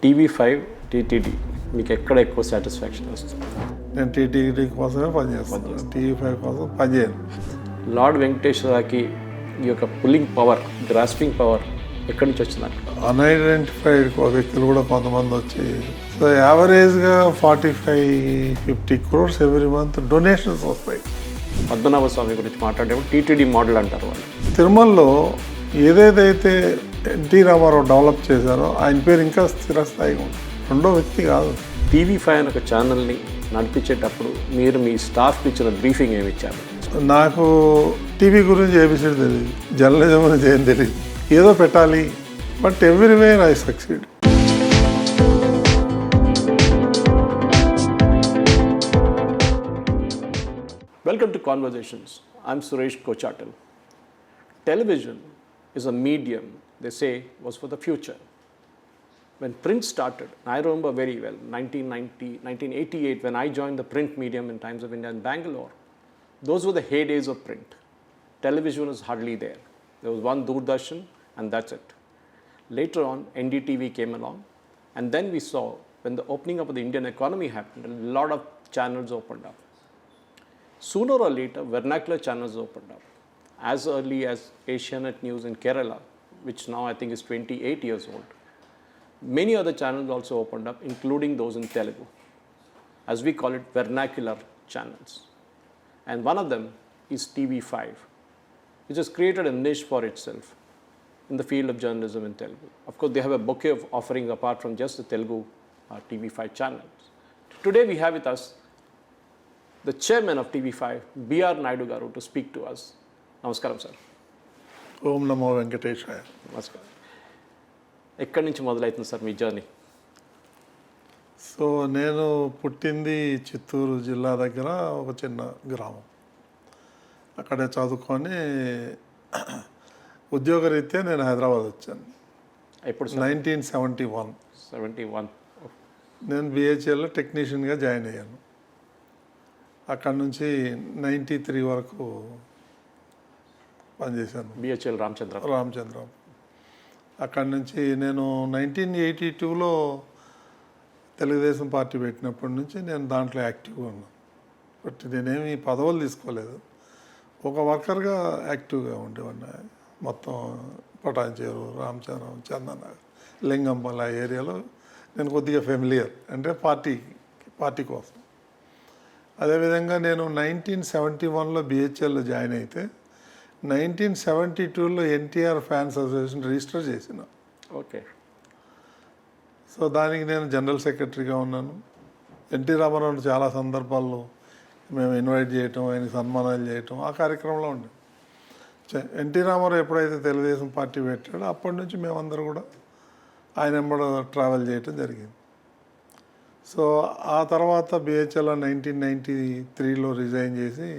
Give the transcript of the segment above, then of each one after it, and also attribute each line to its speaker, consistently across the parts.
Speaker 1: TV5 TTD మీకు ఎక్కడ ఎక్కువ సాటిస్ఫాక్షన్ వస్తుంది?
Speaker 2: నేను టీటీడీ కోసమే పనిచేస్తాను, టీవీ5 కోసం పనిచేయను.
Speaker 1: లార్డ్ వెంకటేశ్వరకి ఈ యొక్క పుల్లింగ్ పవర్, గ్రాస్పింగ్ పవర్ ఎక్కడి నుంచి వచ్చిందంట?
Speaker 2: అన్ఐడెంటిఫైడ్ వ్యక్తులు కూడా కొంతమంది వచ్చి, సో యావరేజ్గా 45-50 crores ఎవ్రీ మంత్ డొనేషన్స్ వస్తాయి.
Speaker 1: పద్మనాభ స్వామి గురించి మాట్లాడేప్పుడు టీటీడీ మోడల్ అంటారు వాళ్ళు.
Speaker 2: తిరుమలలో ఏదేదైతే ఎన్టీ రామారావు డెవలప్ చేశారో ఆయన పేరు ఇంకా స్థిరస్థాయిగా ఉంది. రెండో వ్యక్తి కాదు.
Speaker 1: టీవీ5 అనే ఒక ఛానల్ని నడిపించేటప్పుడు మీరు మీ స్టాఫ్కి ఇచ్చిన బ్రీఫింగ్ ఏమి ఇచ్చారు?
Speaker 2: నాకు టీవీ గురించి ఏబిసిడి తెలియదు, జర్నలిజం గురించి ఏం తెలియదు. ఏదో పెట్టాలి, but everywhere I succeed.
Speaker 1: Welcome to Conversations. I'm Suresh Kochatal. Television is a medium, they say, was for the future. When print started, I remember very well, 1988, when I joined the print medium in Times of India in Bangalore, those were the heydays of print. Television was hardly there. There was one Doordarshan, and that's it. Later on, NDTV came along, and then we saw, when the opening up of the Indian economy happened, a lot of channels opened up. Sooner or later, vernacular channels opened up. As early as Asianet News in Kerala, which now I think is 28 years old. Many other channels also opened up, including those in Telugu, as we call it, vernacular channels. And one of them is TV5, which has created a niche for itself in the field of journalism in Telugu. Of course, they have a bouquet of offerings apart from just the Telugu TV5 channels. Today we have with us the chairman of TV5, B.R. Naidu Garu, to speak to us. Namaskaram, sir.
Speaker 2: ఓం నమో వెంకటేశాయ.
Speaker 1: నమస్కారం. ఎక్కడి నుంచి మొదలవుతుంది sir మీ journey?
Speaker 2: So నేను పుట్టింది చిత్తూరు జిల్లా దగ్గర ఒక చిన్న గ్రామం. అక్కడే చదువుకొని ఉద్యోగరీత్యా నేను హైదరాబాద్ వచ్చాను.
Speaker 1: ఎప్పుడు?
Speaker 2: 1971.
Speaker 1: 71.
Speaker 2: నేను బిహెచ్ఎల్లో టెక్నీషియన్గా జాయిన్ అయ్యాను. అక్కడ నుంచి 93 వరకు పనిచేశాను.
Speaker 1: బిహెచ్ఎల్ రామచంద్ర. అక్కడి
Speaker 2: నుంచి నేను 1982లో తెలుగుదేశం పార్టీ పెట్టినప్పటి నుంచి నేను దాంట్లో యాక్టివ్గా ఉన్నాను. బట్ నేనేమి పదవులు తీసుకోలేదు, ఒక వర్కర్గా యాక్టివ్గా ఉండేవాడిని. మొత్తం పటాన్చేరు, రామచంద్రం, చందనగర్, లింగంపల్లి ఆ ఏరియాలో నేను కొద్దిగా ఫెమిలియర్, అంటే పార్టీ కోసం. అదేవిధంగా నేను 1971లో బిహెచ్ఎల్లో జాయిన్ అయితే 1972లో ఎన్టీఆర్ ఫ్యాన్స్ అసోసియేషన్ రిజిస్టర్ చేసిన.
Speaker 1: ఓకే.
Speaker 2: సో దానికి నేను జనరల్ సెక్రటరీగా ఉన్నాను. ఎన్టీ రామారావు చాలా సందర్భాల్లో మేము ఇన్వైట్ చేయటం, ఆయనకి సన్మానాలు చేయటం ఆ కార్యక్రమంలో ఉండే. ఎన్టీ రామారావు ఎప్పుడైతే తెలుగుదేశం పార్టీ పెట్టాడో అప్పటి నుంచి మేమందరూ కూడా ఆయన వెంబడ ట్రావెల్ చేయటం జరిగింది. సో ఆ తర్వాత బిహెచ్ఎల్ 1993లో రిజైన్ చేసి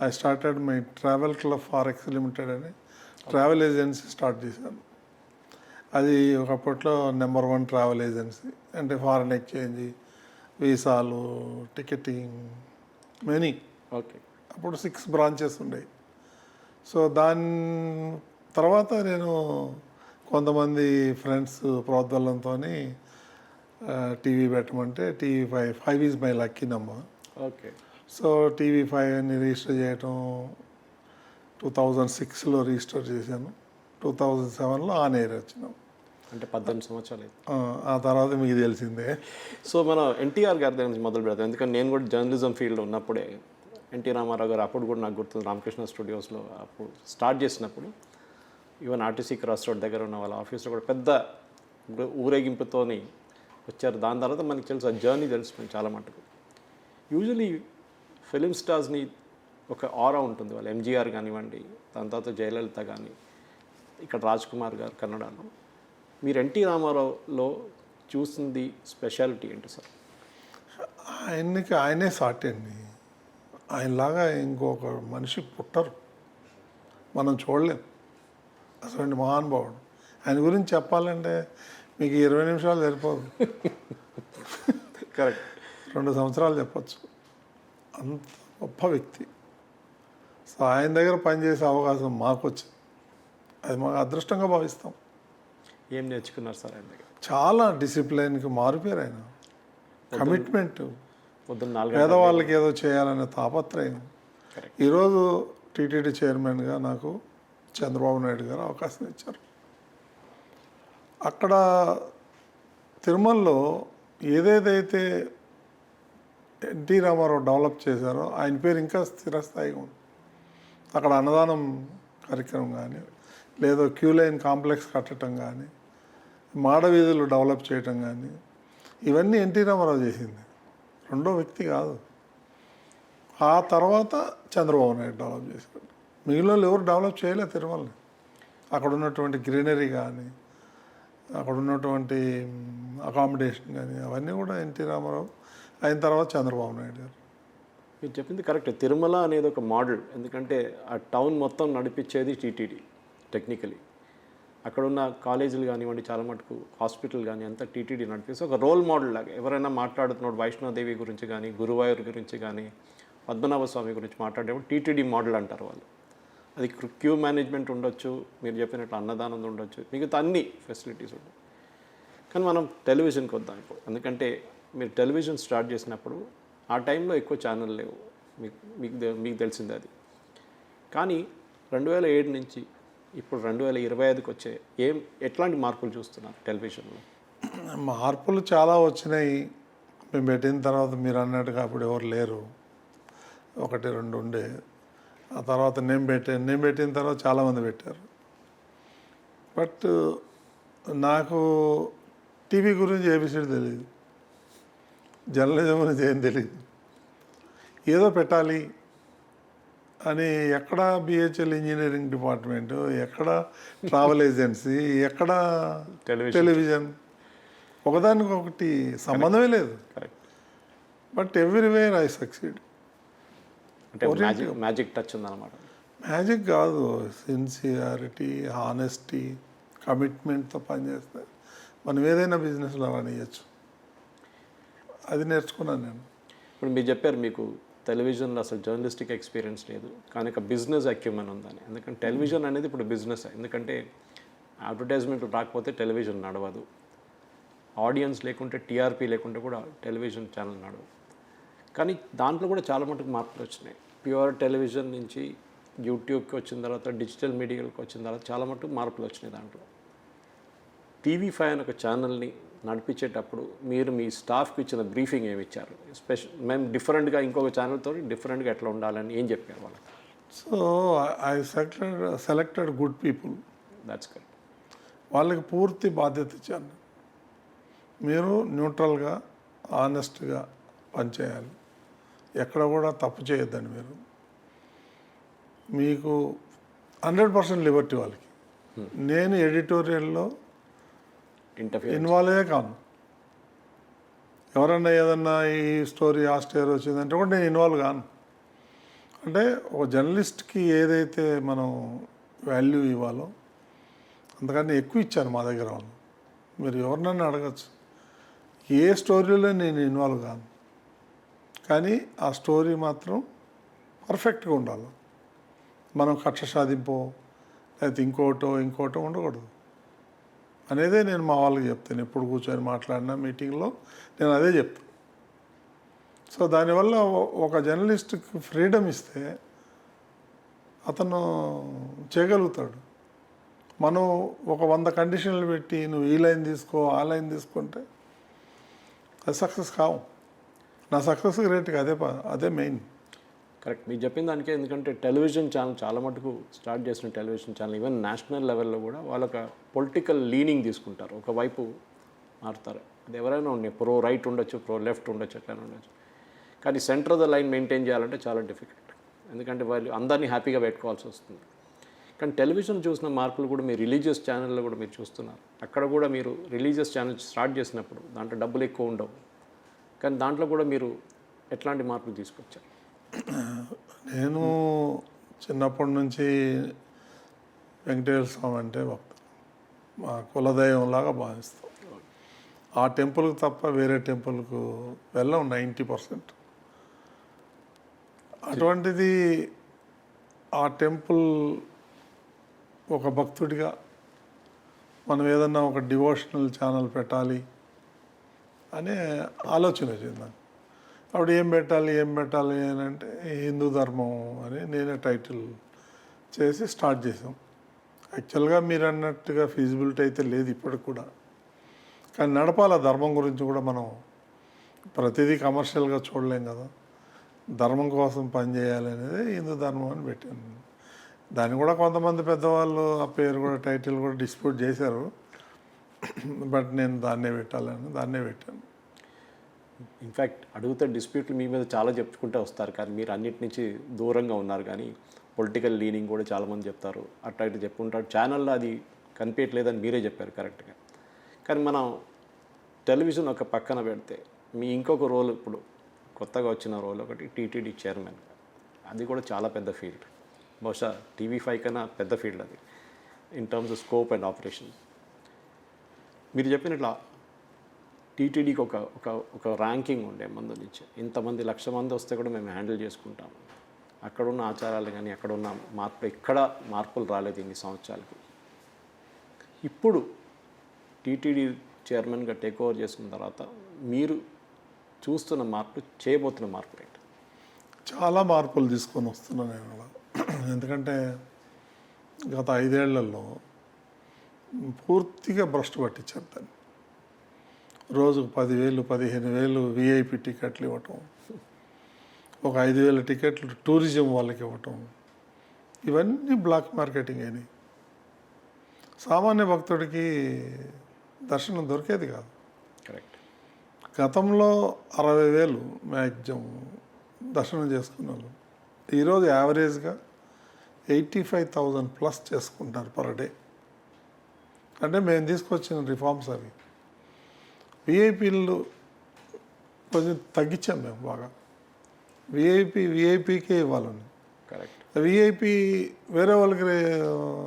Speaker 2: I started my travel club forex limited అని ట్రావెల్ ఏజెన్సీ స్టార్ట్ చేశాను. అది ఒకప్పట్లో నెంబర్ 1 ట్రావెల్ ఏజెన్సీ. అంటే ఫారెన్ ఎక్స్చేంజ్, వీసాలు, టికెటింగ్, మెనీ.
Speaker 1: ఓకే.
Speaker 2: అప్పుడు 6 బ్రాంచెస్ ఉండేవి. సో దాని తర్వాత నేను కొంతమంది ఫ్రెండ్స్ ప్రోద్బలంతో టీవీ పెట్టమంటే TV five is my lucky number.
Speaker 1: Okay.
Speaker 2: So టీవీ5ని రిజిస్టర్ చేయటం 2006లో రిజిస్టర్ చేశాను. 2007లో ఆన్ ఎయిర్ వచ్చినాం.
Speaker 1: అంటే 18 సంవత్సరాలు.
Speaker 2: ఆ తర్వాత మీకు తెలిసిందే.
Speaker 1: సో మనం ఎన్టీఆర్ గారి దగ్గర నుంచి మొదలు పెడతాం, ఎందుకంటే నేను కూడా జర్నలిజం ఫీల్డ్లో ఉన్నప్పుడే ఎన్టీ రామారావు గారు అప్పుడు కూడా నాకు గుర్తుంది, రామకృష్ణ స్టూడియోస్లో అప్పుడు స్టార్ట్ చేసినప్పుడు ఈవెన్ ఆర్టీసీ క్రాస్ రోడ్ దగ్గర ఉన్న వాళ్ళ ఆఫీస్లో కూడా పెద్ద ఊరేగింపుతోని వచ్చారు. దాని తర్వాత మనకి తెలుసు, ఆ జర్నీ తెలిసిపోయింది చాలా మటుకు. యూజువలీ ఫిలిం స్టార్స్ని ఒక ఆరా ఉంటుంది, వాళ్ళు ఎంజీఆర్ కానివ్వండి, దాని తర్వాత జయలలిత కానీ, ఇక్కడ రాజ్ కుమార్ గారు కన్నడలో. మీరు ఎన్టీ రామారావులో చూసింది స్పెషాలిటీ ఏంటి సార్?
Speaker 2: ఆయనే సాటి అండి. ఆయనలాగా ఇంకొక మనిషి పుట్టరు, మనం చూడలేం. అసలు మహానుభావుడు. ఆయన గురించి చెప్పాలంటే మీకు 20 నిమిషాలు సరిపోదు.
Speaker 1: కరెక్ట్.
Speaker 2: 2 సంవత్సరాలు చెప్పచ్చు. అంత గొప్ప వ్యక్తి. సో ఆయన దగ్గర పనిచేసే అవకాశం మాకు వచ్చింది. అది మాకు అదృష్టంగా భావిస్తాం.
Speaker 1: ఏం నేర్చుకున్నారు సార్ ఆయన దగ్గర?
Speaker 2: చాలా డిసిప్లైన్కి మారిపోయారు ఆయన. కమిట్మెంట్,
Speaker 1: పొద్దున్న 4
Speaker 2: పేదవాళ్ళకి ఏదో చేయాలనే తాపత్రయం.
Speaker 1: Correct.
Speaker 2: ఈరోజు టీటీడీ చైర్మన్గా నాకు చంద్రబాబు నాయుడు గారు అవకాశం ఇచ్చారు. అక్కడ తిరుమలలో ఏదేదైతే ఎన్టీ రామారావు డెవలప్ చేశారో ఆయన పేరు ఇంకా స్థిరస్థాయిగా ఉంది. అక్కడ అన్నదానం కార్యక్రమం కానీ, లేదా క్యూ లైన్ కాంప్లెక్స్ కట్టడం కానీ, మాడవీధులు డెవలప్ చేయటం కానీ, ఇవన్నీ ఎన్టీ రామారావు చేసింది. రెండో వ్యక్తి కాదు. ఆ తర్వాత చంద్రబాబు నాయుడు డెవలప్ చేశాడు. మిగిలిన వాళ్ళు ఎవరు డెవలప్ చేయలేదు తిరుమలని. అక్కడ ఉన్నటువంటి గ్రీనరీ కానీ, అక్కడ ఉన్నటువంటి అకామిడేషన్ కానీ, అవన్నీ కూడా ఎన్టీ రామారావు అయిన తర్వాత చంద్రబాబు నాయుడు గారు.
Speaker 1: మీరు చెప్పింది కరెక్ట్. తిరుమల అనేది ఒక మోడల్. ఎందుకంటే ఆ టౌన్ మొత్తం నడిపించేది టీటీడీ టెక్నికలీ. అక్కడ ఉన్న కాలేజీలు కానివ్వండి, చాలా మటుకు హాస్పిటల్ కానీ అంతా టీటీడీ నడిపిస్తే ఒక రోల్ మోడల్ లాగా. ఎవరైనా మాట్లాడుతున్నాడు వైష్ణోదేవి గురించి కానీ, గురువాయూర్ గురించి కానీ, పద్మనాభ స్వామి గురించి మాట్లాడేప్పుడు టీటీడీ మోడల్ అంటారు వాళ్ళు. అది క్యూ మేనేజ్మెంట్ ఉండొచ్చు, మీరు చెప్పినట్లు అన్నదానం ఉండొచ్చు, మిగతా అన్ని ఫెసిలిటీస్ ఉండవు. కానీ మనం టెలివిజన్కి వద్దాం ఇప్పుడు. ఎందుకంటే మీరు టెలివిజన్ స్టార్ట్ చేసినప్పుడు ఆ టైంలో ఎక్కువ ఛానల్ లేవు, మీకు తెలిసింది అది. కానీ 2007 నుంచి ఇప్పుడు 2025కి వచ్చే ఎట్లాంటి మార్పులు చూస్తున్నారు టెలివిజన్లో?
Speaker 2: మార్పులు చాలా వచ్చినాయి. మేము పెట్టిన తర్వాత మీరు అన్నట్టుగా అప్పుడు ఎవరు లేరు, 1-2 ఉండే. ఆ తర్వాత నేను పెట్టిన తర్వాత చాలామంది పెట్టారు. బట్ నాకు టీవీ గురించి ఏబిసిడి తెలియదు, జర్నలిజం గురించి ఏం తెలియదు. ఏదో పెట్టాలి అని ఎక్కడ బిహెచ్ఎల్ ఇంజనీరింగ్ డిపార్ట్మెంటు, ఎక్కడ ట్రావెల్ ఏజెన్సీ, ఎక్కడ టెలివిజన్, ఒకదానికొకటి సంబంధమే లేదు. But everywhere I succeed.
Speaker 1: అంటే మ్యాజిక్ టచ్ ఉందన్నమాట.
Speaker 2: మ్యాజిక్ కాదు, సిన్సియారిటీ, హానెస్టీ, కమిట్మెంట్తో పనిచేస్తే మనం ఏదైనా బిజినెస్లో రానియచ్చు. అది నేర్చుకున్నాను నేను.
Speaker 1: ఇప్పుడు మీరు చెప్పారు మీకు టెలివిజన్లో అసలు జర్నలిస్టిక్ ఎక్స్పీరియన్స్ లేదు, కానీ ఒక బిజినెస్ అక్యూమెన్ ఉందని. ఎందుకంటే టెలివిజన్ అనేది ఇప్పుడు బిజినెస్. ఎందుకంటే అడ్వర్టైజ్మెంట్ రాకపోతే టెలివిజన్ నడవదు, ఆడియన్స్ లేకుంటే, టీఆర్పీ లేకుంటే కూడా టెలివిజన్ ఛానల్ నడవదు. కానీ దాంట్లో కూడా చాలా మటుకు మార్పులు వచ్చినాయి. ప్యూర్ టెలివిజన్ నుంచి యూట్యూబ్కి వచ్చిన తర్వాత, డిజిటల్ మీడియాకి వచ్చిన తర్వాత చాలా మటుకు మార్పులు వచ్చినాయి దాంట్లో. TV5 అనే ఒక ఛానల్ని నడిపించేటప్పుడు మీరు మీ స్టాఫ్కి ఇచ్చిన బ్రీఫింగ్ ఏమి ఇచ్చారు? మేము డిఫరెంట్గా ఇంకొక ఛానల్తో డిఫరెంట్గా ఎట్లా ఉండాలని ఏం చెప్పారు వాళ్ళకి?
Speaker 2: So I selected good people.
Speaker 1: That's correct.
Speaker 2: వాళ్ళకి పూర్తి బాధ్యత ఇచ్చాను. మీరు న్యూట్రల్గా, ఆనెస్ట్గా పనిచేయాలి, ఎక్కడ కూడా తప్పు చేయొద్దండి. మీకు 100% లిబర్టీ వాళ్ళకి. నేను ఎడిటోరియల్లో ఇన్వాల్వ్ కాను. ఎవరన్నా ఏదన్నా ఈ స్టోరీ ఆ స్టోరీ వచ్చిందంటే కూడా నేను ఇన్వాల్వ్ కాను. అంటే ఒక జర్నలిస్ట్కి ఏదైతే మనం వాల్యూ ఇవ్వాలో అంతకన్నా ఎక్కువ ఇచ్చాను మా దగ్గర వాళ్ళు. మీరు ఎవరినన్నా అడగచ్చు, ఏ స్టోరీలో నేను ఇన్వాల్వ్ కాను, కానీ ఆ స్టోరీ మాత్రం పర్ఫెక్ట్గా ఉండాలి. మనం కక్ష సాధింపో లేకపోతే ఇంకోటో ఉండకూడదు అనేదే నేను మా వాళ్ళకి చెప్తాను. ఎప్పుడు కూర్చొని మాట్లాడినా మీటింగ్లో నేను అదే చెప్తాను. సో దానివల్ల ఒక జర్నలిస్ట్కి ఫ్రీడమ్ ఇస్తే అతను చేయగలుగుతాడు. మనం ఒక 100 కండిషన్లు పెట్టి నువ్వు ఈ లైన్ తీసుకో, ఆ లైన్ తీసుకుంటే అది సక్సెస్ కావు. నా సక్సెస్ రేట్కి అదే మెయిన్.
Speaker 1: కరెక్ట్, మీరు చెప్పిన దానికే. ఎందుకంటే టెలివిజన్ ఛానల్ చాలా మటుకు స్టార్ట్ చేసిన టెలివిజన్ ఛానల్ ఈవెన్ నేషనల్ లెవెల్లో కూడా వాళ్ళొక పొలిటికల్ లీనింగ్ తీసుకుంటారు, ఒకవైపు మారుతారు. అది ఎవరైనా ఉండే ప్రో రైట్ ఉండొచ్చు, ప్రో లెఫ్ట్ ఉండొచ్చు, ఎట్లయినా ఉండొచ్చు. కానీ centre of the line maintain చేయాలంటే చాలా డిఫికల్ట్. ఎందుకంటే వాళ్ళు అందరినీ హ్యాపీగా పెట్టుకోవాల్సి వస్తుంది. కానీ టెలివిజన్ చూసిన మార్పులు కూడా మీరు రిలీజియస్ ఛానల్లో కూడా మీరు చూస్తున్నారు. అక్కడ కూడా మీరు రిలీజియస్ ఛానల్ స్టార్ట్ చేసినప్పుడు దాంట్లో డబ్బులు ఎక్కువ ఉండవు, కానీ దాంట్లో కూడా మీరు ఎట్లాంటి మార్పులు తీసుకొచ్చారు?
Speaker 2: నేను చిన్నప్పటి నుంచి వెంకటేశ్వర స్వామి అంటే భక్తులు, మా కులదైవంలాగా భావిస్తాం. ఆ టెంపుల్కి తప్ప వేరే టెంపుల్కు వెళ్ళం 90%. అటువంటిది ఆ టెంపుల్ ఒక భక్తుడిగా మనం ఏదన్నా ఒక డివోషనల్ ఛానల్ పెట్టాలి అనే ఆలోచన వచ్చింది నాకు. అప్పుడు ఏం పెట్టాలి అని అంటే హిందూ ధర్మం అని నేనే టైటిల్ చేసి స్టార్ట్ చేసాం. యాక్చువల్గా మీరు అన్నట్టుగా ఫీజిబిలిటీ అయితే లేదు ఇప్పటికి కూడా, కానీ నడపాల ధర్మం గురించి కూడా. మనం ప్రతిదీ కమర్షియల్గా చూడలేం కదా, ధర్మం కోసం పనిచేయాలి అనేది హిందూ ధర్మం అని పెట్టాను. దాన్ని కూడా కొంతమంది పెద్దవాళ్ళు ఆ పేరు కూడా టైటిల్ కూడా డిస్ప్యూట్ చేశారు, బట్ నేను దాన్నే పెట్టాను.
Speaker 1: ఇన్ఫ్యాక్ట్ అడిగితే డిస్ప్యూట్లు మీ మీద చాలా చెప్పుకుంటూ వస్తారు, కానీ మీరు అన్నిటి నుంచి దూరంగా ఉన్నారు. కానీ పొలిటికల్ లీనింగ్ కూడా చాలామంది చెప్తారు, అట్లా ఇట్లా చెప్పుకుంటారు. ఛానల్లో అది కనిపించట్లేదని మీరే చెప్పారు కరెక్ట్గా. కానీ మనం టెలివిజన్ ఒక పక్కన పెడితే మీ ఇంకొక రోల్, ఇప్పుడు కొత్తగా వచ్చిన రోల్ ఒకటి టీటీడీ చైర్మన్. అది కూడా చాలా పెద్ద ఫీల్డ్, బహుశా TV5 కన్నా పెద్ద ఫీల్డ్ అది in terms of scope and operations. మీరు చెప్పినట్లా టీటీడీకి ఒక ర్యాంకింగ్ ఉండే ముందు నుంచి, ఇంతమంది 1,00,000 మంది వస్తే కూడా మేము హ్యాండిల్ చేసుకుంటాం. అక్కడున్న ఆచారాలు కానీ అక్కడున్న ఎక్కడ మార్పులు రాలేదు ఇన్ని సంవత్సరాలకి. ఇప్పుడు టీటీడీ చైర్మన్గా టేక్ ఓవర్ చేసుకున్న తర్వాత మీరు చూస్తున్న మార్పు, చేయబోతున్న మార్పు ఏంటి?
Speaker 2: చాలా మార్పులు తీసుకొని వస్తున్నాను నేను అలా. ఎందుకంటే గత 5 ఏళ్లలో పూర్తిగా భ్రష్టు పట్టించారు దాన్ని. రోజుకు 10,000, 15,000 విఐపి టికెట్లు ఇవ్వటం, ఒక 5,000 టికెట్లు టూరిజం వాళ్ళకి ఇవ్వటం, ఇవన్నీ బ్లాక్ మార్కెటింగ్ అయినాయి. సామాన్య భక్తుడికి దర్శనం దొరికేది కాదు.
Speaker 1: కరెక్ట్.
Speaker 2: గతంలో 60,000 మ్యాక్సిమం దర్శనం చేసుకున్నారు. ఈరోజు యావరేజ్గా 85,000 ప్లస్ చేసుకుంటారు పర్ డే. అంటే మేము తీసుకొచ్చిన రిఫార్మ్స్ అవి. విఐపీలు కొంచెం తగ్గించాం మేము బాగా. విఐపీకే ఇవ్వాలని.
Speaker 1: కరెక్ట్.
Speaker 2: విఐపీ వేరే వాళ్ళకి,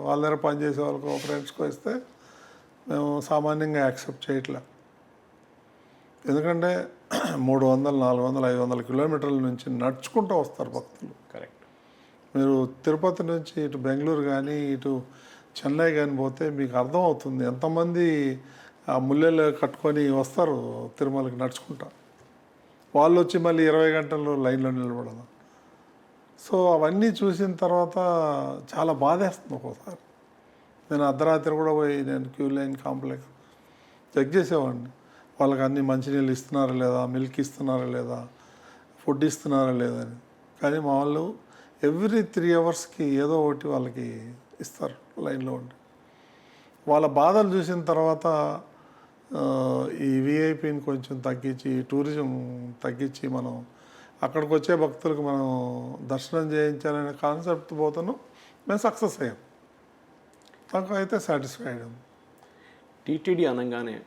Speaker 2: వాళ్ళ దగ్గర పనిచేసే వాళ్ళకు, ఫ్రెండ్స్కో ఇస్తే మేము సామాన్యంగా యాక్సెప్ట్ చేయట్లే. ఎందుకంటే 300, 400, 500 కిలోమీటర్ల నుంచి నడుచుకుంటూ వస్తారు భక్తులు.
Speaker 1: కరెక్ట్.
Speaker 2: మీరు తిరుపతి నుంచి ఇటు బెంగళూరు కానీ ఇటు చెన్నై కానీ పోతే మీకు అర్థమవుతుంది ఎంతమంది ఆ ముల్లెలు కట్టుకొని వస్తారు తిరుమలకి నడుచుకుంటా. వాళ్ళు వచ్చి మళ్ళీ 20 గంటలు లైన్లో నిలబడదు. సో అవన్నీ చూసిన తర్వాత చాలా బాధేస్తుంది ఒక్కోసారి. నేను అర్ధరాత్రి కూడా పోయి నేను క్యూ లైన్ కాంప్లెక్స్ చెక్ చేసేవాడిని. వాళ్ళకి అన్ని మంచినీళ్ళు ఇస్తున్నారా లేదా, మిల్క్ ఇస్తున్నారా లేదా, ఫుడ్ ఇస్తున్నారా లేదా అని. కానీ మా వాళ్ళు ఎవ్రీ 3 అవర్స్కి ఏదో ఒకటి వాళ్ళకి ఇస్తారు లైన్లో ఉండి. వాళ్ళ బాధలు చూసిన తర్వాత ఈ విఐపిని కొంచెం తగ్గించి, టూరిజం తగ్గించి, మనం అక్కడికి వచ్చే భక్తులకు మనం దర్శనం చేయించాలనే కాన్సెప్ట్ పోతాను మేము సక్సెస్ అయ్యాం. నాకు అయితే సాటిస్ఫైడ్.
Speaker 1: టీటీడీ అనగానే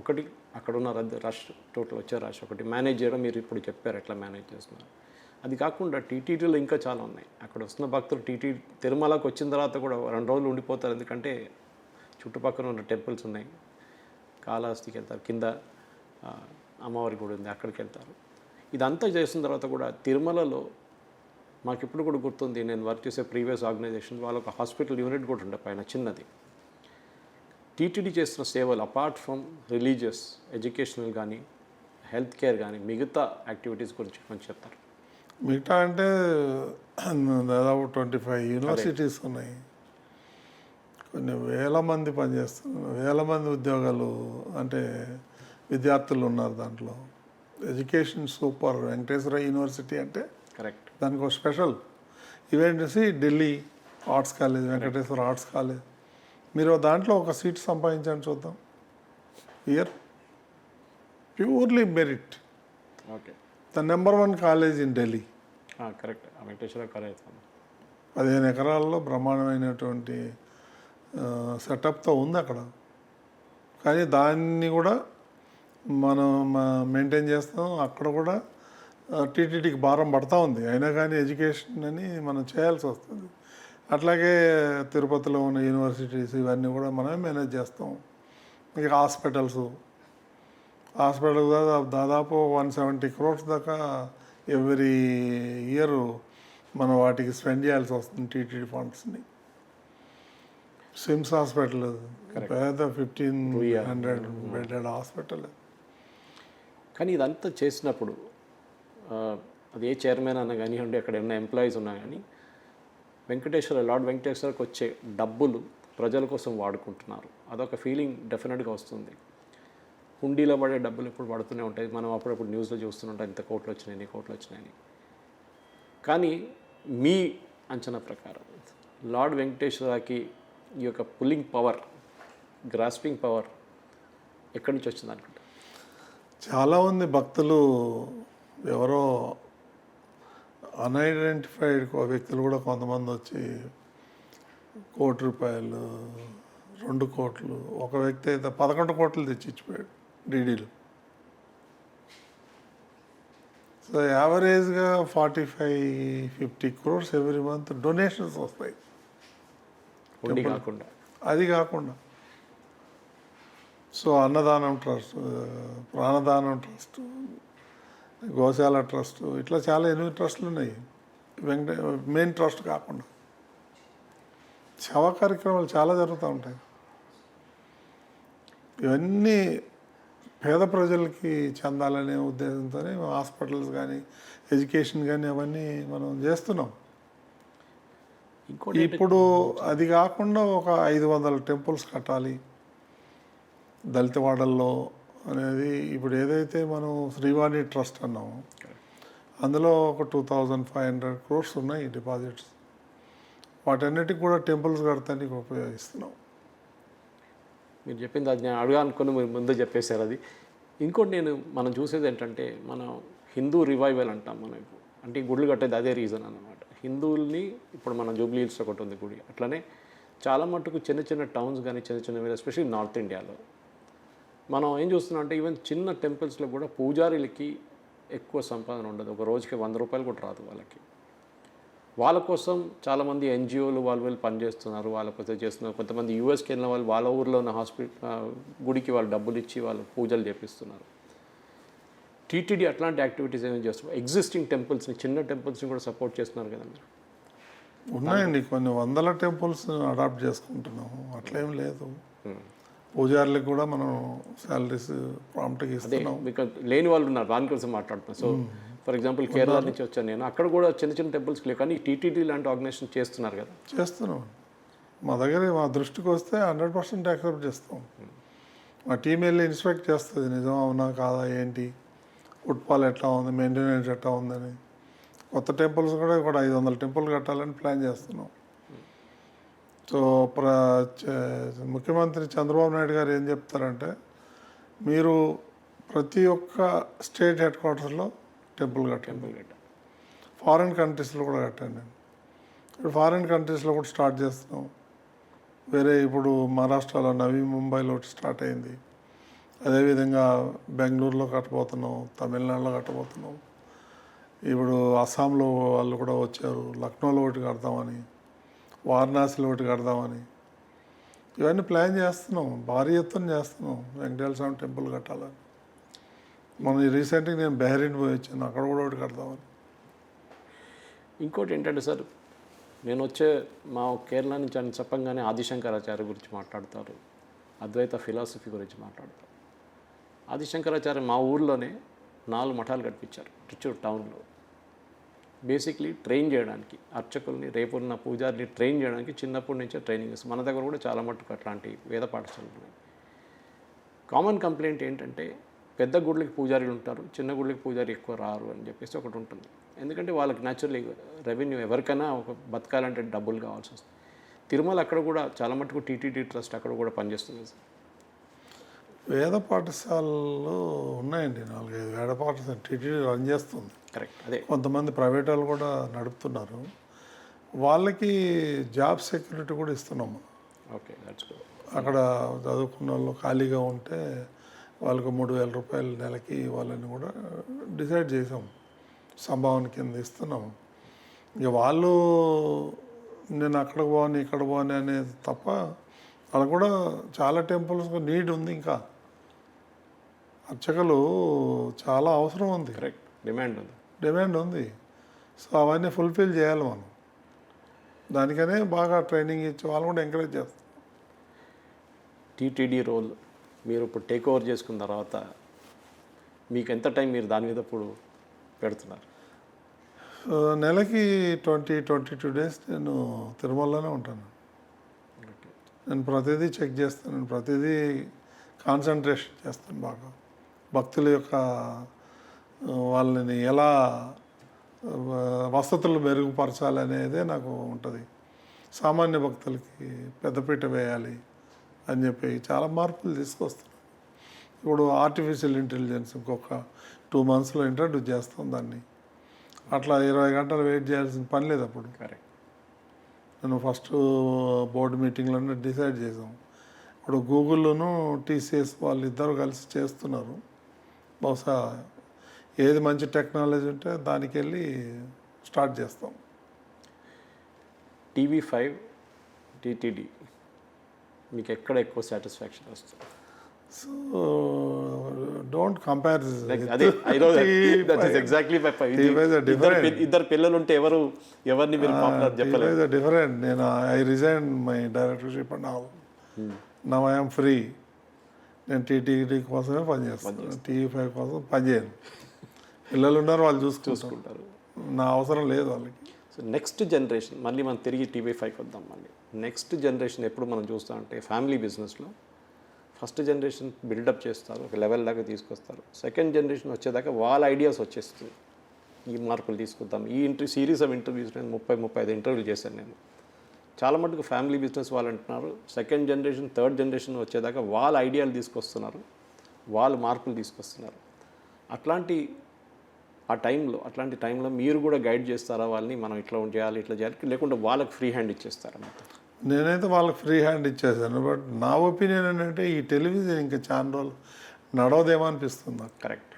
Speaker 1: ఒకటి అక్కడున్న రష్, టోటల్ వచ్చే రష్ ఒకటి మేనేజ్ చేయడం, మీరు ఇప్పుడు చెప్పారు ఎట్లా మేనేజ్ చేస్తున్నారు. అది కాకుండా టీటీడీలో ఇంకా చాలా ఉన్నాయి. అక్కడ వస్తున్న భక్తులు టీటీడీ తిరుమలకి వచ్చిన తర్వాత కూడా 2 రోజులు ఉండిపోతారు. ఎందుకంటే చుట్టుపక్కల ఉన్న టెంపుల్స్ ఉన్నాయి. కాళహస్తికి వెళ్తారు, కింద అమ్మవారి గుడి ఉంది, అక్కడికి వెళ్తారు. ఇదంతా చేసిన తర్వాత కూడా తిరుమలలో మాకు ఇప్పుడు కూడా గుర్తుంది, నేను వర్క్ చేసే ప్రీవియస్ ఆర్గనైజేషన్ వాళ్ళ ఒక హాస్పిటల్ యూనిట్ కూడా ఉండే పైన చిన్నది. టీటీడీ చేస్తున్న సేవలు అపార్ట్ ఫ్రమ్ రిలీజియస్, ఎడ్యుకేషనల్ కానీ, హెల్త్ కేర్ కానీ, మిగతా యాక్టివిటీస్ గురించి కొంచెం చెప్తారు.
Speaker 2: మిగతా అంటే దాదాపు 25 యూనివర్సిటీస్ ఉన్నాయి. కొన్ని వేల మంది పనిచేస్తున్నారు, వేల మంది ఉద్యోగాలు, అంటే విద్యార్థులు ఉన్నారు దాంట్లో. Education super. వెంకటేశ్వర యూనివర్సిటీ అంటే
Speaker 1: కరెక్ట్,
Speaker 2: దానికి ఒక స్పెషల్ ఈవెంట్ వచ్చి Delhi arts college, Venkateswara arts college. మీరు దాంట్లో ఒక సీట్ సంపాదించండి చూద్దాం. Year purely merit.
Speaker 1: Okay.
Speaker 2: The number 1 college in Delhi.
Speaker 1: Correct, Venkateswara college.
Speaker 2: 15 ఎకరాల్లో బ్రహ్మాండమైనటువంటి సెటప్తో ఉంది అక్కడ. కానీ దాన్ని కూడా మనం మెయింటైన్ చేస్తాం. అక్కడ కూడా టీటీడీకి భారం పడతా ఉంది. అయినా కానీ ఎడ్యుకేషన్ అని మనం చేయాల్సి వస్తుంది. అట్లాగే తిరుపతిలో ఉన్న యూనివర్సిటీస్ ఇవన్నీ కూడా మనమే మేనేజ్ చేస్తాం. ఇక హాస్పిటల్ దాదాపు 170 crores దాకా ఎవ్రీ ఇయర్ మనం వాటికి స్పెండ్ చేయాల్సి వస్తుంది టీటీడీ ఫండ్స్ని. సిమ్స్ హాస్పిటల్ పేద 1500 బెడెడ్ హాస్పిటల్.
Speaker 1: కానీ ఇదంతా చేసినప్పుడు ఆ, అది ఏ చైర్మన్ అన్నా కానివ్వండి, అక్కడ ఉన్న ఎంప్లాయీస్ ఉన్నా కానీ, లార్డ్ వెంకటేశ్వరకి వచ్చే డబ్బులు ప్రజల కోసం వాడుకుంటున్నారు. అదొక ఫీలింగ్ డెఫినెట్గా వస్తుంది. హుండీలో పడే డబ్బులు ఇప్పుడు పడుతూనే ఉంటాయి. మనం అప్పుడప్పుడు న్యూస్లో చూస్తుంటాం, ఇంత కోట్లు వచ్చినాయి, ఇన్ని కోట్లు వచ్చినాయని. కానీ మీ అంచనా ప్రకారం లార్డ్ వెంకటేశ్వరకి ఈ యొక్క పుల్లింగ్ పవర్, గ్రాస్పింగ్ పవర్ ఎక్కడి నుంచి వచ్చింది అనుకుంటా?
Speaker 2: చాలామంది భక్తులు ఎవరో అన్ఐడెంటిఫైడ్ వ్యక్తులు కూడా కొంతమంది వచ్చి ₹1,00,00,000, 2 కోట్లు, ఒక వ్యక్తి అయితే 11 కోట్లు తెచ్చి ఇచ్చిపోయాడు డీడీలు. సో యావరేజ్గా 45-50 crores ఎవ్రీ మంత్ డొనేషన్స్ వస్తాయి.
Speaker 1: హుండీ కాకుండా
Speaker 2: అది కాకుండా సో అన్నదానం ట్రస్ట్, ప్రాణదానం ట్రస్ట్, గోశాల ట్రస్ట్, ఇట్లా చాలా 8 ట్రస్టులు ఉన్నాయి. మెయిన్ ట్రస్ట్ కాకుండా సేవా కార్యక్రమాలు చాలా జరుగుతూ ఉంటాయి. ఇవన్నీ పేద ప్రజలకి చెందాలనే ఉద్దేశంతోనే హాస్పిటల్స్ కానీ, ఎడ్యుకేషన్ కానీ అవన్నీ మనం చేస్తున్నాం.
Speaker 1: ఇంకోటి
Speaker 2: ఇప్పుడు అది కాకుండా ఒక 500 టెంపుల్స్ కట్టాలి దళితవాడల్లో అనేది. ఇప్పుడు ఏదైతే మనం శ్రీవాణి ట్రస్ట్ అన్నామో అందులో ఒక 2,500 crores ఉన్నాయి డిపాజిట్స్. వాటన్నిటికి కూడా టెంపుల్స్ కడతానికి ఉపయోగిస్తున్నాం.
Speaker 1: మీరు చెప్పింది అది నేను అడగాలనుకుని మీరు ముందు చెప్పేశారు అది. ఇంకోటి మనం చూసేది ఏంటంటే, మనం హిందూ రివైవల్ అంటాం మనం ఇప్పుడు. అంటే ఈ గుడులు కట్టేది అదే రీజన్ అన్నమాట. హిందువుల్ని ఇప్పుడు మన జూబ్లీ హిల్స్ ఒకటి ఉంది గుడి, అట్లనే చాలా మటుకు చిన్న చిన్న టౌన్స్ కానీ, చిన్న చిన్న ఎస్పెషల్లీ నార్త్ ఇండియాలో మనం ఏం చూస్తున్నాం అంటే, ఈవెన్ చిన్న టెంపుల్స్లో కూడా పూజారులకి ఎక్కువ సంపాదన ఉండదు. ఒక రోజుకి ₹100 కూడా రాదు వాళ్ళకి. వాళ్ళ కోసం చాలామంది ఎన్జిఓలు వాళ్ళు పనిచేస్తున్నారు, వాళ్ళ కోసం చేస్తున్నారు. కొంతమంది యూఎస్కి వెళ్ళిన వాళ్ళు వాళ్ళ ఊర్లో ఉన్న గుడికి వాళ్ళు డబ్బులు ఇచ్చి వాళ్ళు పూజలు చేపిస్తున్నారు. టీటీడీ అట్లాంటి యాక్టివిటీస్ ఏమైనా చేస్తున్నారు? ఎగ్జిస్టింగ్ టెంపుల్స్ని, చిన్న టెంపుల్స్ని కూడా సపోర్ట్ చేస్తున్నారు కదా మీరు?
Speaker 2: ఉన్నాయండి, కొన్ని 100 టెంపుల్స్ అడాప్ట్ చేసుకుంటున్నాము, అట్లేం లేదు. పూజారులకు కూడా మనం శాలరీస్ ప్రాంప్ట్గా ఇస్తున్నాం.
Speaker 1: మీకు లేని వాళ్ళు ఉన్నారు, దాని కోసం మాట్లాడుతున్నాం. సో ఫర్ ఎగ్జాంపుల్ కేరళ నుంచి వచ్చాను నేను, అక్కడ కూడా చిన్న చిన్న టెంపుల్స్కి లేవు, కానీ టీటీడీ లాంటి ఆర్గనైజేషన్ చేస్తున్నారు కదా?
Speaker 2: చేస్తున్నాం. మా దగ్గర మా దృష్టికి వస్తే 100% యాక్సెప్ట్ చేస్తాం. మా టీం వెళ్ళి ఇన్స్పెక్ట్ చేస్తుంది, నిజం అవునా కాదా, ఏంటి, ఫుట్ఫాల్ ఎట్లా ఉంది, మెయింటెనెన్స్ ఎట్లా ఉందని. కొత్త టెంపుల్స్ కూడా 500 టెంపుల్ కట్టాలని ప్లాన్ చేస్తున్నాం. సో ముఖ్యమంత్రి చంద్రబాబు నాయుడు గారు ఏం చెప్తారంటే, మీరు ప్రతి ఒక్క స్టేట్ హెడ్ క్వార్టర్స్లో టెంపుల్ కట్టండి, ఫారిన్ కంట్రీస్లో కూడా కట్టండి. ఇప్పుడు ఫారిన్ కంట్రీస్లో కూడా స్టార్ట్ చేస్తున్నాం. వేరే ఇప్పుడు మహారాష్ట్రలో నవీ ముంబైలో స్టార్ట్ అయింది. అదేవిధంగా బెంగళూరులో కట్టబోతున్నాం, తమిళనాడులో కట్టబోతున్నాం. ఇప్పుడు అస్సాంలో వాళ్ళు కూడా వచ్చారు, లక్నోలో ఒకటి కడదామని, వారణాసిలో ఒకటి కడదామని. ఇవన్నీ ప్లాన్ చేస్తున్నాం, భారీ ఎత్తున చేస్తున్నాం వెంకటేశ్వర స్వామి టెంపుల్ కట్టాలని. మనం రీసెంట్గా నేను బెహరీన్ పోయి వచ్చాను, అక్కడ కూడా ఒకటి కడదామని.
Speaker 1: ఇంకోటి ఏంటంటే సార్, నేను మా కేరళ నుంచి అని చెప్పంగానే ఆదిశంకరాచార్య గురించి మాట్లాడతారు, అద్వైత ఫిలాసఫీ గురించి మాట్లాడతారు. ఆదిశంకరాచార్య మా ఊర్లోనే 4 మఠాలు కట్టించారు రిచూర్ టౌన్లో. బేసిక్లీ ట్రైన్ చేయడానికి, అర్చకుల్ని, రేపున్న పూజారిని ట్రైన్ చేయడానికి చిన్నప్పటి నుంచే ట్రైనింగ్ ఇస్తాం. మన దగ్గర కూడా చాలా మట్టుకు అట్లాంటి వేద పాఠశాలలు ఉన్నాయి. కామన్ కంప్లైంట్ ఏంటంటే, పెద్ద గుళ్ళకి పూజారులు ఉంటారు, చిన్న గుళ్ళకి పూజారి ఎక్కువ రారు అని చెప్పేసి ఒకటి ఉంటుంది. ఎందుకంటే వాళ్ళకి న్యాచురల్లీ రెవెన్యూ, ఎవరికైనా ఒక బతకాలంటే డబ్బులు కావాల్సి వస్తుంది. తిరుమల అక్కడ కూడా చాలా మటుకు టీటీడీ ట్రస్ట్ అక్కడ కూడా పనిచేస్తుంది సార్.
Speaker 2: వేద పాఠశాలలు ఉన్నాయండి, 4-5 వేద పాఠశాల టీటీడీ రన్ చేస్తుంది.
Speaker 1: కరెక్ట్, అదే.
Speaker 2: కొంతమంది ప్రైవేట్ వాళ్ళు కూడా నడుపుతున్నారు. వాళ్ళకి జాబ్ సెక్యూరిటీ కూడా ఇస్తున్నాం మనం.
Speaker 1: Okay, that's good.
Speaker 2: అక్కడ చదువుకున్న వాళ్ళు ఖాళీగా ఉంటే వాళ్ళకు ₹3,000 నెలకి వాళ్ళని కూడా డిసైడ్ చేసాం, సంభావన కింద ఇస్తున్నాం. ఇక వాళ్ళు నేను అక్కడికి పోని ఇక్కడ పోని అనేది తప్ప, అక్కడ కూడా చాలా టెంపుల్స్ నీడ్ ఉంది, ఇంకా అర్చకులు చాలా అవసరం ఉంది.
Speaker 1: కరెక్ట్, డిమాండ్ ఉంది.
Speaker 2: సో అవన్నీ ఫుల్ఫిల్ చేయాలి మనం. దానికనే బాగా ట్రైనింగ్ ఇచ్చి వాళ్ళు కూడా ఎంకరేజ్ చేస్తాం.
Speaker 1: టీటీడీ రోల్ మీరు ఇప్పుడు టేక్ ఓవర్ చేసుకున్న తర్వాత మీకు ఎంత టైం మీరు దాని మీద ఇప్పుడు పెడుతున్నారు?
Speaker 2: నెలకి 22 డేస్ నేను తిరుమలలోనే ఉంటాను. నేను ప్రతిదీ చెక్ చేస్తాను, నేను ప్రతిదీ కాన్సన్ట్రేషన్ చేస్తాను బాగా. భక్తుల యొక్క వాళ్ళని ఎలా వసతులు మెరుగుపరచాలి అనేదే నాకు ఉంటుంది. సామాన్య భక్తులకి పెద్దపీట వేయాలి అని చెప్పి చాలా మార్పులు తీసుకొస్తున్నాను. ఇప్పుడు ఆర్టిఫిషియల్ ఇంటెలిజెన్స్ ఇంకొక 2 monthsలో ఇంట్రడ్యూస్ చేస్తాం దాన్ని. అట్లా 20 గంటలు వెయిట్ చేయాల్సిన పని లేదు అప్పుడు.
Speaker 1: కరెక్ట్.
Speaker 2: నేను ఫస్ట్ బోర్డు మీటింగ్లోనే డిసైడ్ చేసాం. ఇప్పుడు గూగుల్ను టీసీఎస్ వాళ్ళిద్దరూ కలిసి చేస్తున్నారు. బహుశా ఏది మంచి టెక్నాలజీ ఉంటే దానికి వెళ్ళి స్టార్ట్ చేస్తాం.
Speaker 1: TV5 టీటీడీ మీకు ఎక్కడ ఎక్కువ సాటిస్ఫాక్షన్ వస్తుంది?
Speaker 2: So don't compare.
Speaker 1: అదే I know that is exactly my point. ఇద్దరు పిల్లలు ఉంటే ఎవరిని మీరు పాపులర్ చెప్పలేదు.
Speaker 2: డిఫరెంట్. నేను I resign my directorship and all. Now I'm free. నేను టీటీడీ కోసమే పనిచేస్తాను, TV5 కోసం పనిచేయను. పిల్లలు ఉన్నారు, వాళ్ళు చూసుకుంటారు. నా అవసరం లేదు వాళ్ళకి.
Speaker 1: సో నెక్స్ట్ జనరేషన్ మళ్ళీ మనం తిరిగి TV5కి వద్దాం. మళ్ళీ నెక్స్ట్ జనరేషన్ ఎప్పుడు మనం చూస్తామంటే ఫ్యామిలీ బిజినెస్లో ఫస్ట్ జనరేషన్ బిల్డప్ చేస్తారు, ఒక లెవెల్ దాకా తీసుకొస్తారు. సెకండ్ జనరేషన్ వచ్చేదాకా వాళ్ళ ఐడియాస్ వచ్చేస్తుంది, ఈ మార్పులు తీసుకొద్దాం. ఈ సిరీస్ ఆఫ్ ఇంటర్వ్యూస్ నేను 30-35 ఇంటర్వ్యూలు చేశాను నేను. చాలా మటుకు ఫ్యామిలీ బిజినెస్ వాళ్ళు అంటున్నారు సెకండ్ జనరేషన్ థర్డ్ జనరేషన్ వచ్చేదాకా వాళ్ళ ఐడియాలు తీసుకొస్తున్నారు, వాళ్ళు మార్పులు తీసుకొస్తున్నారు. అట్లాంటి టైంలో మీరు కూడా గైడ్ చేస్తారా వాళ్ళని, మనం ఇట్లా చేయాలి ఇట్లా చేయాలి, లేకుంటే వాళ్ళకి ఫ్రీ హ్యాండ్ ఇచ్చేస్తారా?
Speaker 2: నేనైతే వాళ్ళకి ఫ్రీ హ్యాండ్ ఇచ్చేసాను. బట్ నా ఒపీనియన్ ఏంటంటే ఈ టెలివిజన్ ఇంకా చాలా రోజులు నడవదేమో అనిపిస్తుంది నాకు.
Speaker 1: కరెక్ట్.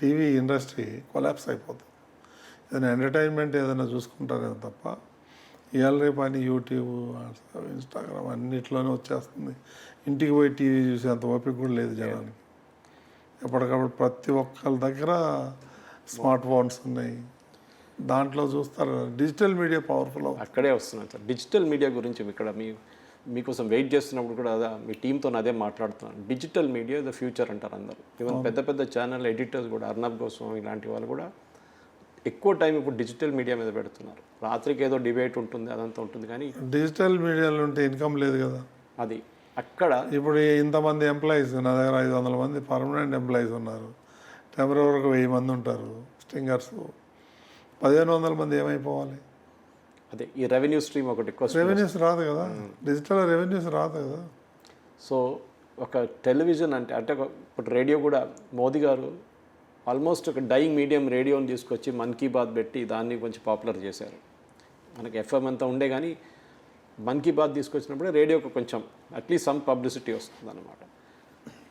Speaker 2: టీవీ ఇండస్ట్రీ కొలాప్స్ అయిపోతుంది. ఏదైనా ఎంటర్టైన్మెంట్ ఏదైనా చూసుకుంటారేమో తప్ప ఇవాళ రేపు అని యూట్యూబ్, ఇన్స్టాగ్రామ్ అన్నిట్లోనే వచ్చేస్తుంది. ఇంటికి పోయి టీవీ చూసేంత ఓపిక కూడా లేదు జనానికి. ఎప్పటికప్పుడు ప్రతి ఒక్కరి దగ్గర స్మార్ట్ ఫోన్స్ ఉన్నాయి, దాంట్లో చూస్తారు. డిజిటల్ మీడియా పవర్ఫుల్ అవుతుంది.
Speaker 1: అక్కడే వస్తున్నాను సార్. డిజిటల్ మీడియా గురించి ఇక్కడ మీకోసం వెయిట్ చేస్తున్నప్పుడు కూడా మీ టీంతో అదే మాట్లాడుతున్నాను. డిజిటల్ మీడియా ద ఫ్యూచర్ అంటారు అందరూ. ఈవెన్ పెద్ద ఛానల్ ఎడిటర్స్ కూడా, అర్నబ్ గోస్వామి ఇలాంటి వాళ్ళు కూడా ఎక్కువ టైం ఇప్పుడు డిజిటల్ మీడియా మీద పెడుతున్నారు. రాత్రికి ఏదో డిబేట్ ఉంటుంది, అదంతా ఉంటుంది, కానీ
Speaker 2: డిజిటల్ మీడియాలో ఉంటే ఇన్కమ్ లేదు కదా.
Speaker 1: అది అక్కడ
Speaker 2: ఇప్పుడు ఇంతమంది ఎంప్లాయీస్ నా దగ్గర 500 మంది పర్మనెంట్ ఎంప్లాయీస్ ఉన్నారు. టెంపరీగా 1000 మంది ఉంటారు స్టింగర్స్. 1500 మంది ఏమైపోవాలి?
Speaker 1: అదే ఈ రెవెన్యూ స్ట్రీమ్ ఒకటి ఎక్కువ
Speaker 2: రెవెన్యూస్ రాదు కదా, డిజిటల్ రెవెన్యూస్ రాదు కదా.
Speaker 1: సో ఒక టెలివిజన్ అంటే ఇప్పుడు రేడియో కూడా మోదీ గారు ఆల్మోస్ట్ ఒక డైయింగ్ మీడియం రేడియోని తీసుకొచ్చి మన్ కీ బాత్ పెట్టి దాన్ని కొంచెం పాపులర్ చేశారు. మనకి FM అంతా ఉండే కానీ మన్ కీ బాత్ తీసుకొచ్చినప్పుడే రేడియోకి కొంచెం అట్లీస్ట్ సమ్ పబ్లిసిటీ వస్తుంది అన్నమాట.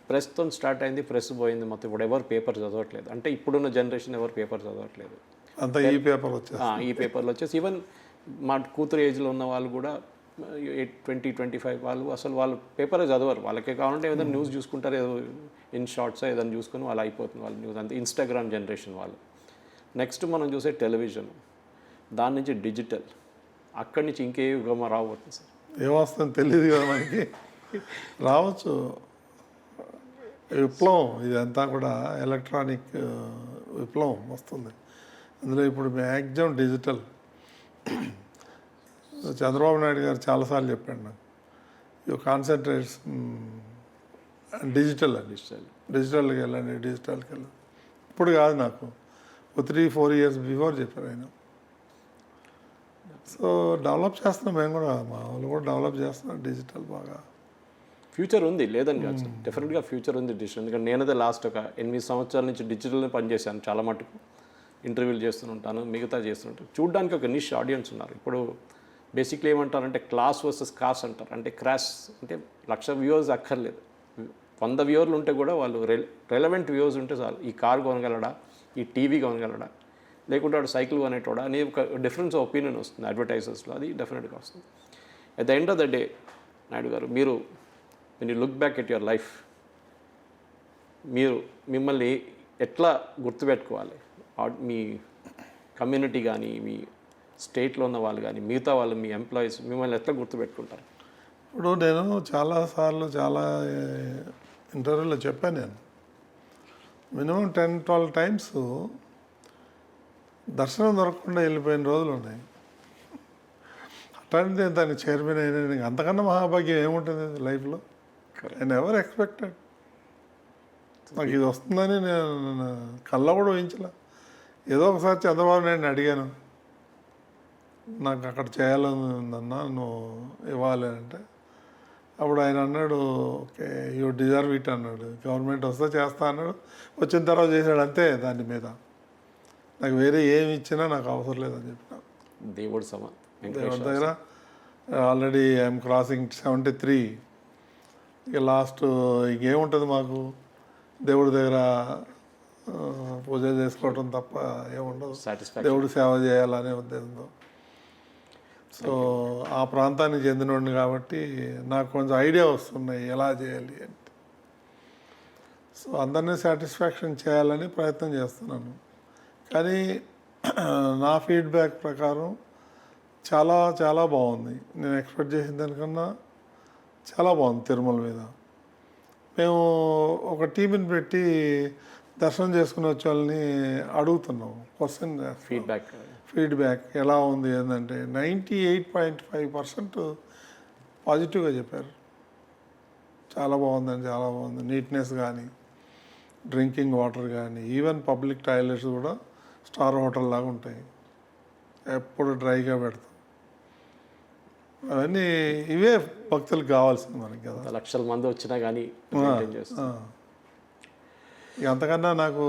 Speaker 1: ప్రెస్తో స్టార్ట్ అయింది, ప్రెస్ పోయింది మొత్తం. ఇప్పుడు ఎవరు పేపర్ చదవట్లేదు, అంటే ఇప్పుడున్న జనరేషన్ ఎవరు పేపర్ చదవట్లేదు.
Speaker 2: అంతా ఈ పేపర్ వచ్చేసి
Speaker 1: ఈ పేపర్లు వచ్చేసి ఈవెన్ మా కూతురు ఏజ్లో ఉన్న వాళ్ళు కూడా 20-25 వాళ్ళు పేపరే చదవరు. వాళ్ళకే కావాలంటే ఏదైనా న్యూస్ చూసుకుంటారు, ఏదో ఇన్ షార్ట్స్ ఏదైనా చూసుకొని వాళ్ళు అయిపోతుంది వాళ్ళ న్యూస్ అంతే. ఇన్స్టాగ్రామ్ జనరేషన్ వాళ్ళు. నెక్స్ట్ మనం చూసే టెలివిజన్, దాని నుంచి డిజిటల్, అక్కడి నుంచి ఇంకే యుగమ రాబోతుంది సార్.
Speaker 2: ఏమొస్తుంది తెలియదు కదా మనకి. రావచ్చు విప్లవం, ఇదంతా కూడా ఎలక్ట్రానిక్ విప్లవం వస్తుంది. అందులో ఇప్పుడు మ్యాక్సిమం డిజిటల్. చంద్రబాబు నాయుడు గారు చాలాసార్లు చెప్పాడు నాకు, యూ కాన్సన్ట్రేట్స్ డిజిటల్కి వెళ్ళండి. ఇప్పుడు కాదు, నాకు 3-4 years బిఫోర్ చెప్పారు ఆయన. సో డెవలప్ చేస్తున్నాం మేము కూడా, మా వాళ్ళు కూడా డెవలప్ చేస్తున్నాం డిజిటల్ బాగా.
Speaker 1: ఫ్యూచర్ ఉంది లేదని కాదు సార్, డెఫినెట్గా ఫ్యూచర్ ఉంది డిజిటల్. ఎందుకంటే నేనైతే లాస్ట్ ఒక 8 సంవత్సరాల నుంచి డిజిటల్ని పనిచేశాను. చాలా మటుకు ఇంటర్వ్యూలు చేస్తుంటాను, మిగతా చేస్తుంటాను. చూడడానికి ఒక నిష్ ఆడియన్స్ ఉన్నారు. ఇప్పుడు బేసిక్లీ ఏమంటారంటే క్లాస్ వర్సెస్ కాస్ అంటారు. అంటే క్రాష్ అంటే 1,00,000 వ్యూవర్స్ అక్కర్లేదు, 100 వ్యూవర్లు ఉంటే కూడా వాళ్ళు రెలవెంట్ వ్యూవర్స్ ఉంటే చాలు. ఈ కార్ కొనగలడా, ఈ టీవీ కొనగలడా, లేకుంటే వాడు సైకిల్ కొనేటోడా అనే ఒక డిఫరెన్స్ ఆఫ్ ఒపీనియన్ వస్తుంది అడ్వర్టైజర్స్లో. అది డెఫినెట్గా వస్తుంది. At the end of the day Naidu గారు, మీరు when you look back at your life, మీరు మిమ్మల్ని ఎట్లా గుర్తుపెట్టుకోవాలి? మీ కమ్యూనిటీ కానీ, మీ స్టేట్లో ఉన్న వాళ్ళు కానీ, మిగతా వాళ్ళు, మీ ఎంప్లాయీస్ మిమ్మల్ని ఎట్లా గుర్తుపెట్టుకుంటారు?
Speaker 2: ఇప్పుడు నేను చాలాసార్లు చాలా ఇంటర్వ్యూలో చెప్పాను నేను మినిమం 10-12 టైమ్స్ దర్శనం దొరకకుండా వెళ్ళిపోయిన రోజులు ఉన్నాయి. అట్లాంటిది దానికి చైర్మన్ అయినా నీకు అంతకన్నా మహాభాగ్యం ఏముంటుంది లైఫ్లో. I never expected. నాకు ఇది వస్తుందని నేను కళ్ళ కూడా ఊహించలే. ఏదో ఒకసారి చంద్రబాబు నాయుడిని అడిగాను, నాకు అక్కడ చేయాలని ఉందన్నా, నువ్వు ఇవ్వాలి అంటే అప్పుడు ఆయన అన్నాడు, ఓకే యూ డిజర్వ్ ఇట్ అన్నాడు. గవర్నమెంట్ వస్తే చేస్తా అన్నాడు. వచ్చిన తర్వాత చేశాడు అంతే. దాని మీద నాకు వేరే ఏమి ఇచ్చినా నాకు అవసరం లేదని చెప్పిన.
Speaker 1: దేవుడు
Speaker 2: దేవుడి దగ్గర ఆల్రెడీ ఐఎమ్ క్రాసింగ్ 73. ఇక లాస్ట్ ఇంకేముంటుంది మాకు, దేవుడి దగ్గర పూజ చేసుకోవటం తప్ప ఏముండదు. దేవుడు సేవ చేయాలనే ఉద్దేశంతో. సో ఆ ప్రాంతానికి చెందినోడిని కాబట్టి నాకు కొంచెం ఐడియా వస్తున్నాయి ఎలా చేయాలి అంటే. సో అందరినీ సాటిస్ఫాక్షన్ చేయాలని ప్రయత్నం చేస్తున్నాను. కానీ నా ఫీడ్బ్యాక్ ప్రకారం చాలా చాలా బాగుంది. నేను ఎక్స్పెక్ట్ చేసిన దానికన్నా చాలా బాగుంది తిరుమల మీద. మేము ఒక టీంని పెట్టి దర్శనం చేసుకుని వచ్చే వాళ్ళని అడుగుతున్నాం, క్వశ్చన్ ఫీడ్బ్యాక్ ఎలా ఉంది ఏంటంటే 98.5% పాజిటివ్గా చెప్పారు. చాలా బాగుందని, చాలా బాగుంది. నీట్నెస్ కానీ, డ్రింకింగ్ వాటర్ కానీ, ఈవెన్ పబ్లిక్ టాయిలెట్స్ కూడా స్టార్ హోటల్ లాగా ఉంటాయి, ఎప్పుడు డ్రైగా పెడతాం. అవన్నీ ఇవే భక్తులకు కావాల్సింది మనకి కదా.
Speaker 1: లక్షల మంది వచ్చినా కానీ
Speaker 2: అంతకన్నా నాకు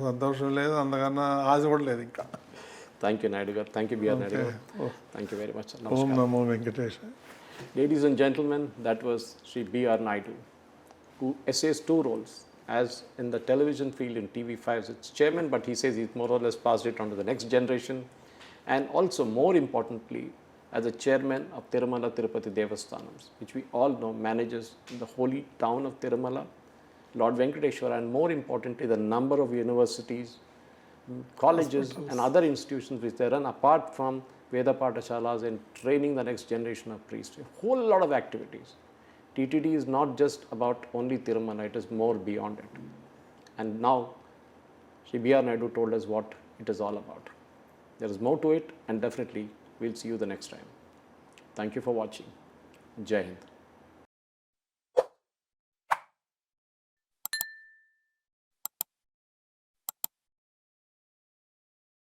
Speaker 2: సంతోషం లేదు, అంతకన్నా ఆశ కూడా లేదు ఇంకా.
Speaker 1: Thank you Naidu garu. Thank you BR Naidu garu. Thank you very much.
Speaker 2: ఓం నమో Venkatesha.
Speaker 1: Ladies and gentlemen, that was Sri B.R. Naidu, who essays two roles. As in the television field in TV5, it's chairman, but he says he's more or less passed it on to the next generation. And also, more importantly, as a chairman of Tirumala Tirupati Devasthanams, which we all know manages the holy town of Tirumala, Lord Venkateshwara, and more importantly, the number of universities, colleges, and other institutions which they run apart from Veda Pathashalas and training the next generation of priests. A whole lot of activities. TTD is not just about only Tirumala, it is more beyond it. And now, Shri B.R. Naidu told us what it is all about. There is more to it, and definitely we'll see you the next time. Thank you for watching. Jai Hind.